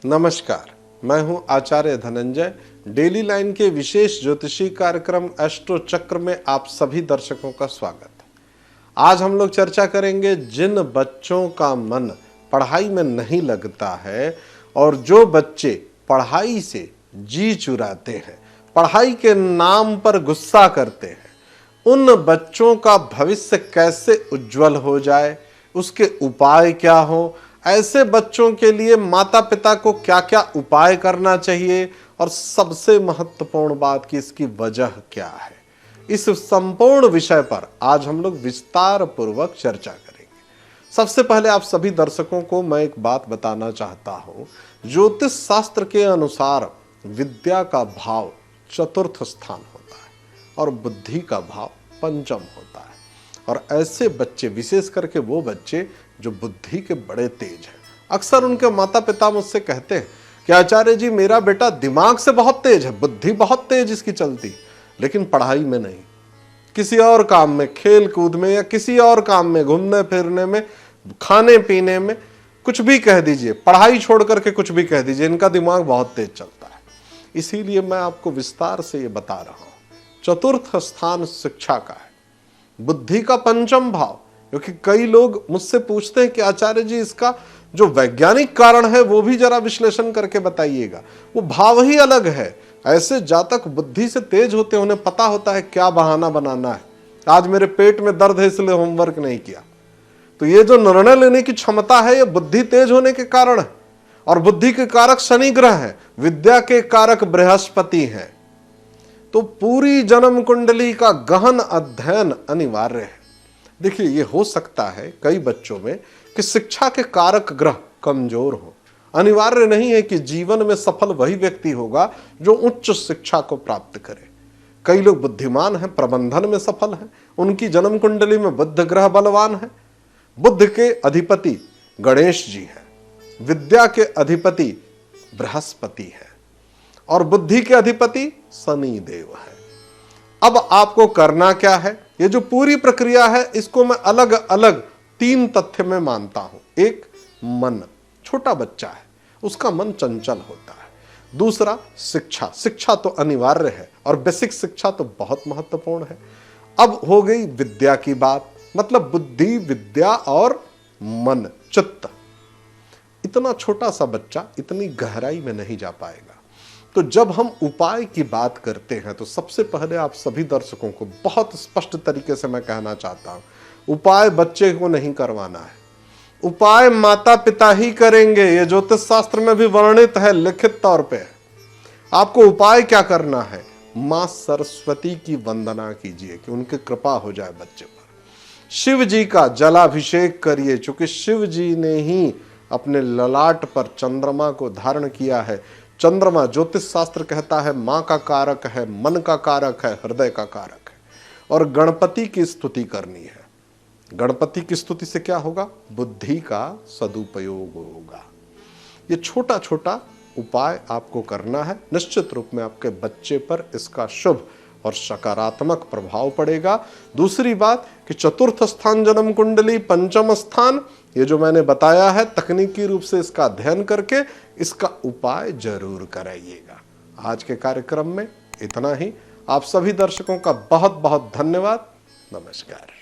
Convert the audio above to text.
नमस्कार, मैं हूं आचार्य धनंजय। डेली लाइन के विशेष ज्योतिषी कार्यक्रम एस्ट्रो चक्र में आप सभी दर्शकों का स्वागत है। आज हम लोग चर्चा करेंगे जिन बच्चों का मन पढ़ाई में नहीं लगता है और जो बच्चे पढ़ाई से जी चुराते हैं, पढ़ाई के नाम पर गुस्सा करते हैं, उन बच्चों का भविष्य कैसे उज्जवल हो जाए, उसके उपाय क्या हो, ऐसे बच्चों के लिए माता पिता को क्या क्या उपाय करना चाहिए और सबसे महत्वपूर्ण बात कि इसकी वजह क्या है। इस संपूर्ण विषय पर आज हम लोग विस्तार पूर्वक चर्चा करेंगे। सबसे पहले आप सभी दर्शकों को मैं एक बात बताना चाहता हूं। ज्योतिष शास्त्र के अनुसार विद्या का भाव चतुर्थ स्थान होता है और बुद्धि का भाव पंचम होता है। और ऐसे बच्चे, विशेष करके वो बच्चे जो बुद्धि के बड़े तेज हैं, अक्सर उनके माता पिता मुझसे कहते हैं कि आचार्य जी मेरा बेटा दिमाग से बहुत तेज है, बुद्धि बहुत तेज इसकी चलती, लेकिन पढ़ाई में नहीं, किसी और काम में, खेल कूद में या किसी और काम में, घूमने फिरने में, खाने पीने में, कुछ भी कह दीजिए, पढ़ाई छोड़ करके कुछ भी कह दीजिए, इनका दिमाग बहुत तेज चलता है। इसीलिए मैं आपको विस्तार से ये बता रहा हूं। चतुर्थ स्थान शिक्षा का है, बुद्धि का पंचम भाव। क्योंकि कई लोग मुझसे पूछते हैं कि आचार्य जी इसका जो वैज्ञानिक कारण है वो भी जरा विश्लेषण करके बताइएगा, वो भाव ही अलग है। ऐसे जातक बुद्धि से तेज होते हैं, उन्हें पता होता है क्या बहाना बनाना है। आज मेरे पेट में दर्द है इसलिए होमवर्क नहीं किया, तो ये जो निर्णय लेने की क्षमता है ये बुद्धि तेज होने के कारण है। और बुद्धि के कारक शनि ग्रह है, विद्या के कारक बृहस्पति हैं। तो पूरी जन्म कुंडली का गहन अध्ययन अनिवार्य है। देखिए, ये हो सकता है कई बच्चों में कि शिक्षा के कारक ग्रह कमजोर हो। अनिवार्य नहीं है कि जीवन में सफल वही व्यक्ति होगा जो उच्च शिक्षा को प्राप्त करे। कई लोग बुद्धिमान हैं, प्रबंधन में सफल हैं, उनकी जन्म कुंडली में बुध ग्रह बलवान है। बुध के अधिपति गणेश जी हैं, विद्या के अधिपति बृहस्पति है और बुद्धि के अधिपति शनि देव है। अब आपको करना क्या है? ये जो पूरी प्रक्रिया है इसको मैं अलग अलग 3 तथ्य में मानता हूं। एक, मन। छोटा बच्चा है, उसका मन चंचल होता है। दूसरा, शिक्षा। शिक्षा तो अनिवार्य है और बेसिक शिक्षा तो बहुत महत्वपूर्ण है। अब हो गई विद्या की बात, मतलब बुद्धि, विद्या और मन, चित्त। इतना छोटा सा बच्चा इतनी गहराई में नहीं जा पाएगा। तो जब हम उपाय की बात करते हैं तो सबसे पहले आप सभी दर्शकों को बहुत स्पष्ट तरीके से मैं कहना चाहता हूं, उपाय बच्चे को नहीं करवाना है, उपाय माता पिता ही करेंगे। ये ज्योतिष शास्त्र में भी वर्णित है, लिखित तौर पे है। आपको उपाय क्या करना है? मां सरस्वती की वंदना कीजिए कि उनकी कृपा हो जाए बच्चे पर। शिव जी का जलाभिषेक करिए, चूंकि शिव जी ने ही अपने ललाट पर चंद्रमा को धारण किया है। चंद्रमा ज्योतिष शास्त्र कहता है मां का कारक है, मन का कारक है, हृदय का कारक है। और गणपति की स्तुति करनी है। गणपति की स्तुति से क्या होगा? बुद्धि का सदुपयोग होगा। ये छोटा छोटा उपाय आपको करना है, निश्चित रूप में आपके बच्चे पर इसका शुभ और सकारात्मक प्रभाव पड़ेगा। दूसरी बात कि चतुर्थ स्थान जन्म कुंडली, पंचम स्थान, ये जो मैंने बताया है तकनीकी रूप से इसका अध्ययन करके इसका उपाय जरूर कराइएगा। आज के कार्यक्रम में इतना ही। आप सभी दर्शकों का बहुत बहुत धन्यवाद। नमस्कार।